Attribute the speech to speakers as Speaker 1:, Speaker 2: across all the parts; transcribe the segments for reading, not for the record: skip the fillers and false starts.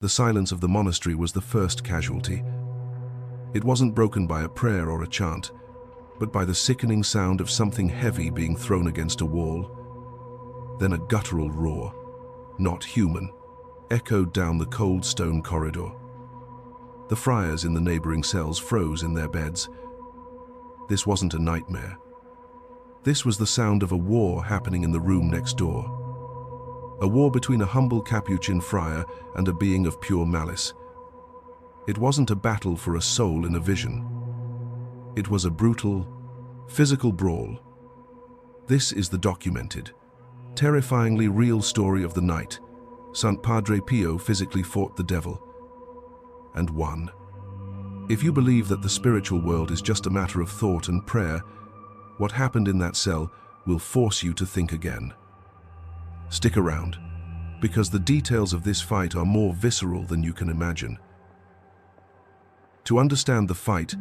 Speaker 1: The silence of the monastery was the first casualty. It wasn't broken by a prayer or a chant, but by the sickening sound of something heavy being thrown against a wall. Then a guttural roar, not human, echoed down the cold stone corridor. The friars in the neighboring cells froze in their beds. This wasn't a nightmare. This was the sound of a war happening in the room next door. A war between a humble Capuchin friar and a being of pure malice. It wasn't a battle for a soul in a vision. It was a brutal, physical brawl. This is the documented, terrifyingly real story of the night. Saint Padre Pio physically fought the devil and won. If you believe that the spiritual world is just a matter of thought and prayer, what happened in that cell will force you to think again. Stick around, because the details of this fight are more visceral than you can imagine. To understand the fight,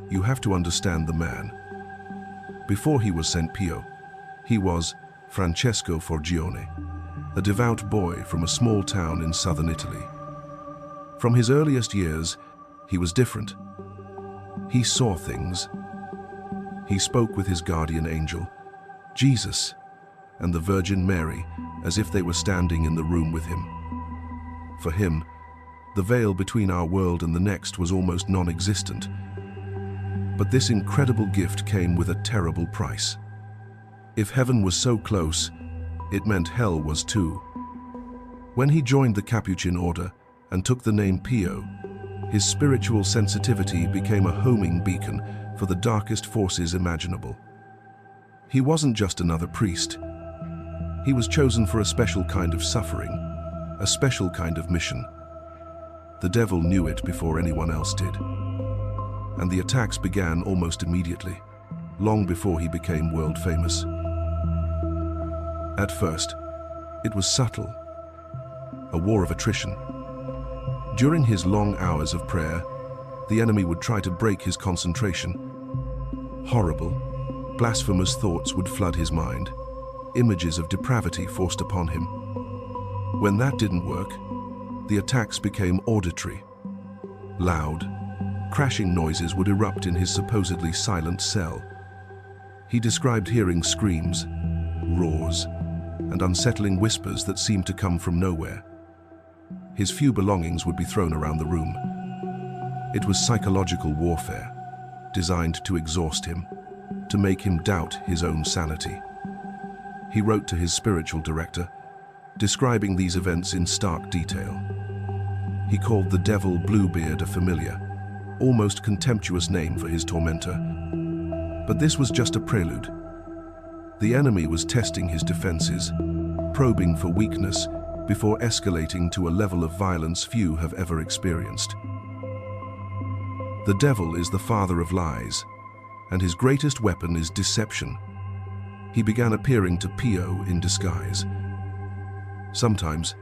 Speaker 1: you have to understand the man. Before he was Saint Pio, he was Francesco Forgione, a devout boy from a small town in southern Italy. From his earliest years, he was different. He saw things. He spoke with his guardian angel, Jesus, and the Virgin Mary, as if they were standing in the room with him. For him, the veil between our world and the next was almost non-existent. But this incredible gift came with a terrible price. If heaven was so close, it meant hell was too. When he joined the Capuchin order and took the name Pio, his spiritual sensitivity became a homing beacon for the darkest forces imaginable. He wasn't just another priest. He was chosen for a special kind of suffering, a special kind of mission. The devil knew it before anyone else did. And the attacks began almost immediately, long before he became world famous. At first, it was subtle, a war of attrition. During his long hours of prayer, the enemy would try to break his concentration. Horrible, blasphemous thoughts would flood his mind, images of depravity forced upon him. When that didn't work, the attacks became auditory. Loud, crashing noises would erupt in his supposedly silent cell. He described hearing screams, roars, and unsettling whispers that seemed to come from nowhere. His few belongings would be thrown around the room. It was psychological warfare, designed to exhaust him, to make him doubt his own sanity. He wrote to his spiritual director, describing these events in stark detail. He called the devil Bluebeard a familiar, almost contemptuous name for his tormentor. But this was just a prelude. The enemy was testing his defenses, probing for weakness before escalating to a level of violence few have ever experienced. The devil is the father of lies, and his greatest weapon is deception. He began appearing to Pio in disguise. Sometimes,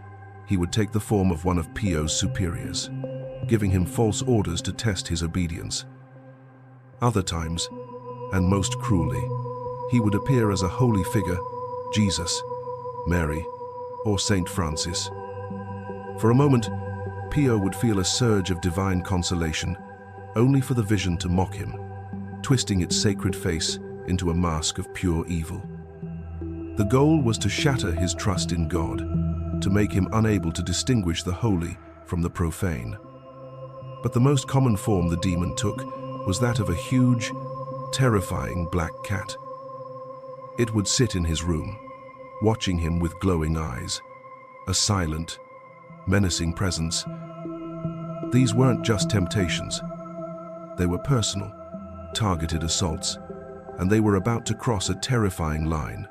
Speaker 1: he would take the form of one of Pio's superiors, giving him false orders to test his obedience. Other times, and most cruelly, he would appear as a holy figure, Jesus, Mary, or Saint Francis. For a moment, Pio would feel a surge of divine consolation, only for the vision to mock him, twisting its sacred face into a mask of pure evil. The goal was to shatter his trust in God, to make him unable to distinguish the holy from the profane. But the most common form the demon took was that of a huge, terrifying black cat. It would sit in his room, watching him with glowing eyes, a silent, menacing presence. These weren't just temptations. They were personal, targeted assaults, and they were about to cross a terrifying line.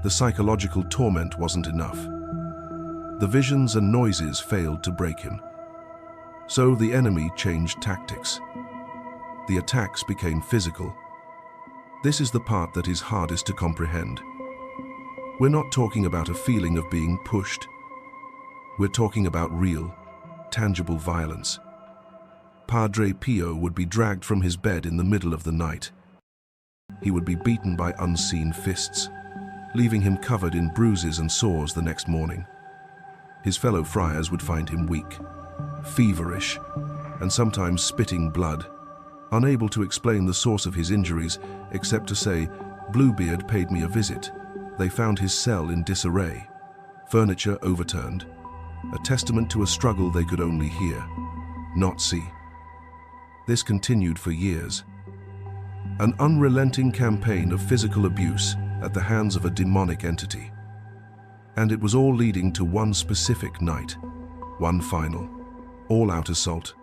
Speaker 1: The psychological torment wasn't enough. The visions and noises failed to break him. So the enemy changed tactics. The attacks became physical. This is the part that is hardest to comprehend. We're not talking about a feeling of being pushed. We're talking about real, tangible violence. Padre Pio would be dragged from his bed in the middle of the night. He would be beaten by unseen fists, leaving him covered in bruises and sores the next morning. His fellow friars would find him weak, feverish, and sometimes spitting blood, unable to explain the source of his injuries except to say, "Bluebeard paid me a visit." They found his cell in disarray, furniture overturned, a testament to a struggle they could only hear, not see. This continued for years. An unrelenting campaign of physical abuse at the hands of a demonic entity. And it was all leading to one specific night, one final, all-out assault.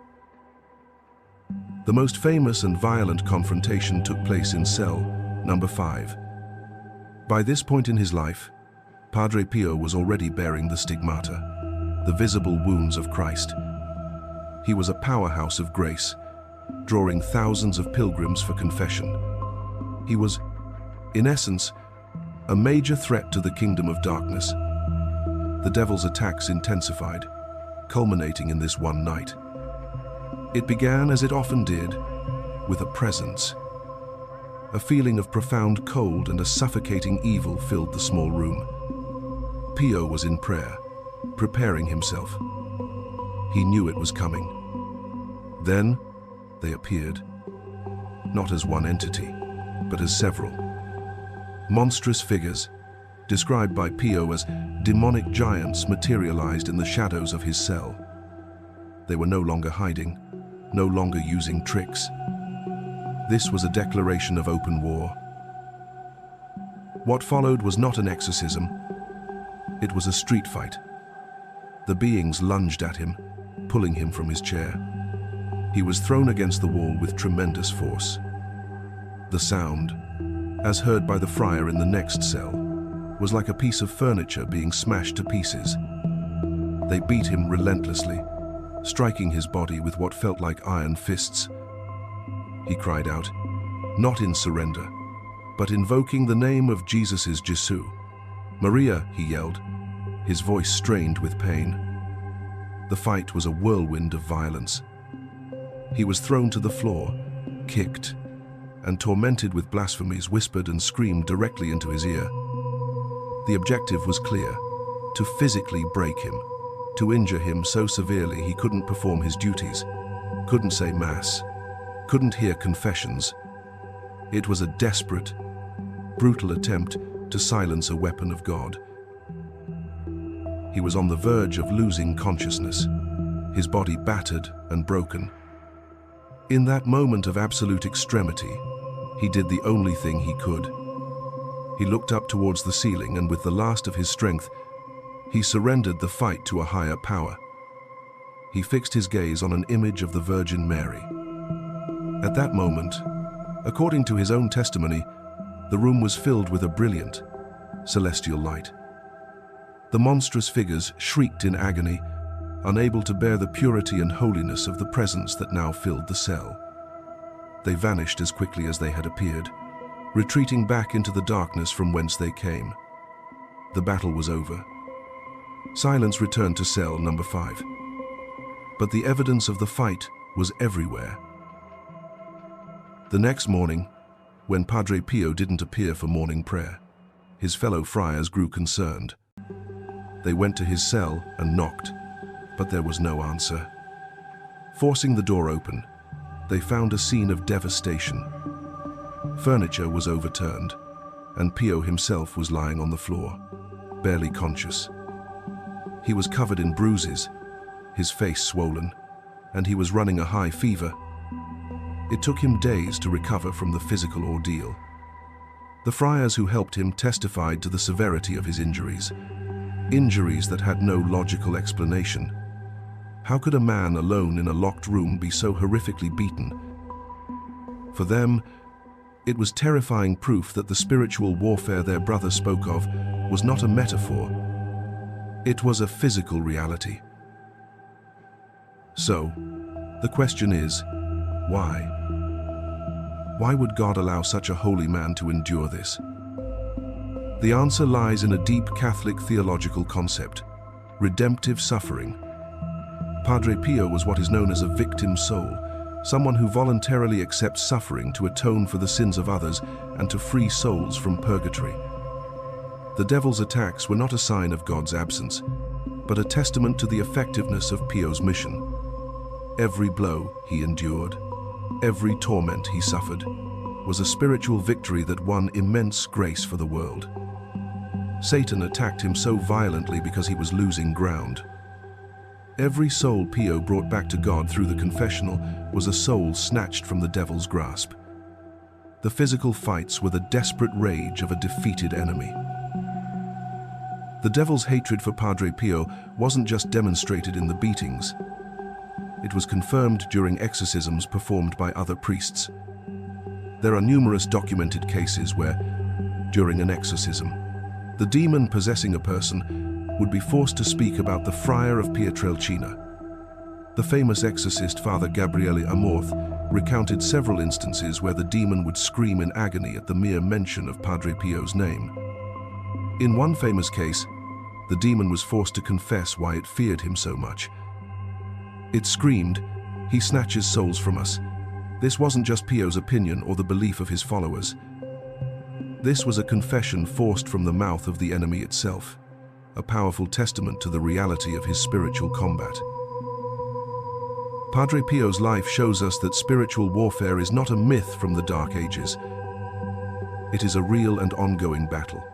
Speaker 1: The most famous and violent confrontation took place in cell number 5. By this point in his life, Padre Pio was already bearing the stigmata, the visible wounds of Christ. He was a powerhouse of grace, drawing thousands of pilgrims for confession. He was, in essence, a major threat to the kingdom of darkness. The devil's attacks intensified, culminating in this one night. It began, as it often did, with a presence. A feeling of profound cold and a suffocating evil filled the small room. Pio was in prayer, preparing himself. He knew it was coming. Then they appeared, not as one entity, but as several. Monstrous figures, described by Pio as demonic giants, materialized in the shadows of his cell. They were no longer hiding, no longer using tricks. This was a declaration of open war. What followed was not an exorcism. It was a street fight. The beings lunged at him, pulling him from his chair. He was thrown against the wall with tremendous force. The sound, as heard by the friar in the next cell, was like a piece of furniture being smashed to pieces. They beat him relentlessly, striking his body with what felt like iron fists. He cried out, not in surrender, but invoking the name of Jesus' Jesu. "Maria," he yelled, his voice strained with pain. The fight was a whirlwind of violence. He was thrown to the floor, kicked, and tormented with blasphemies whispered and screamed directly into his ear. The objective was clear: to physically break him, to injure him so severely he couldn't perform his duties, couldn't say Mass, couldn't hear confessions. It was a desperate, brutal attempt to silence a weapon of God. He was on the verge of losing consciousness, his body battered and broken. In that moment of absolute extremity, he did the only thing he could. He looked up towards the ceiling, and with the last of his strength, he surrendered the fight to a higher power. He fixed his gaze on an image of the Virgin Mary. At that moment, according to his own testimony, the room was filled with a brilliant, celestial light. The monstrous figures shrieked in agony, unable to bear the purity and holiness of the presence that now filled the cell. They vanished as quickly as they had appeared, retreating back into the darkness from whence they came. The battle was over. Silence returned to cell number 5. But the evidence of the fight was everywhere. The next morning, when Padre Pio didn't appear for morning prayer, his fellow friars grew concerned. They went to his cell and knocked, but there was no answer. Forcing the door open, they found a scene of devastation. Furniture was overturned, and Pio himself was lying on the floor, barely conscious. He was covered in bruises, his face swollen, and he was running a high fever. It took him days to recover from the physical ordeal. The friars who helped him testified to the severity of his injuries that had no logical explanation. How could a man alone in a locked room be so horrifically beaten? For them, it was terrifying proof that the spiritual warfare their brother spoke of was not a metaphor. It was a physical reality. So, the question is, why? Why would God allow such a holy man to endure this? The answer lies in a deep Catholic theological concept: redemptive suffering. Padre Pio was what is known as a victim soul, someone who voluntarily accepts suffering to atone for the sins of others and to free souls from purgatory. The devil's attacks were not a sign of God's absence, but a testament to the effectiveness of Pio's mission. Every blow he endured, every torment he suffered, was a spiritual victory that won immense grace for the world. Satan attacked him so violently because he was losing ground. Every soul Pio brought back to God through the confessional was a soul snatched from the devil's grasp. The physical fights were the desperate rage of a defeated enemy. The devil's hatred for Padre Pio wasn't just demonstrated in the beatings. It was confirmed during exorcisms performed by other priests. There are numerous documented cases where, during an exorcism, the demon possessing a person would be forced to speak about the Friar of Pietrelcina. The famous exorcist Father Gabriele Amorth recounted several instances where the demon would scream in agony at the mere mention of Padre Pio's name. In one famous case, the demon was forced to confess why it feared him so much. It screamed, "He snatches souls from us." This wasn't just Pio's opinion or the belief of his followers. This was a confession forced from the mouth of the enemy itself, a powerful testament to the reality of his spiritual combat. Padre Pio's life shows us that spiritual warfare is not a myth from the Dark Ages. It is a real and ongoing battle.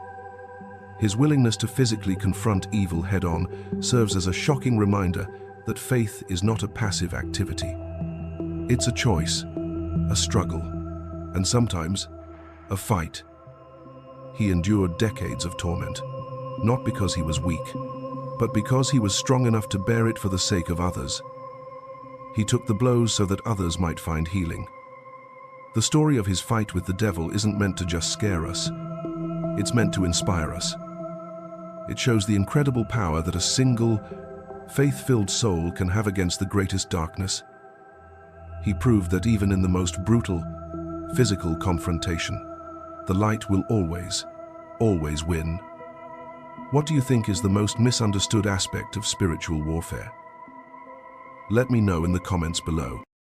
Speaker 1: His willingness to physically confront evil head-on serves as a shocking reminder that faith is not a passive activity. It's a choice, a struggle, and sometimes a fight. He endured decades of torment, not because he was weak, but because he was strong enough to bear it for the sake of others. He took the blows so that others might find healing. The story of his fight with the devil isn't meant to just scare us. It's meant to inspire us. It shows the incredible power that a single, faith-filled soul can have against the greatest darkness. He proved that even in the most brutal, physical confrontation, the light will always win. What do you think is the most misunderstood aspect of spiritual warfare? Let me know in the comments below.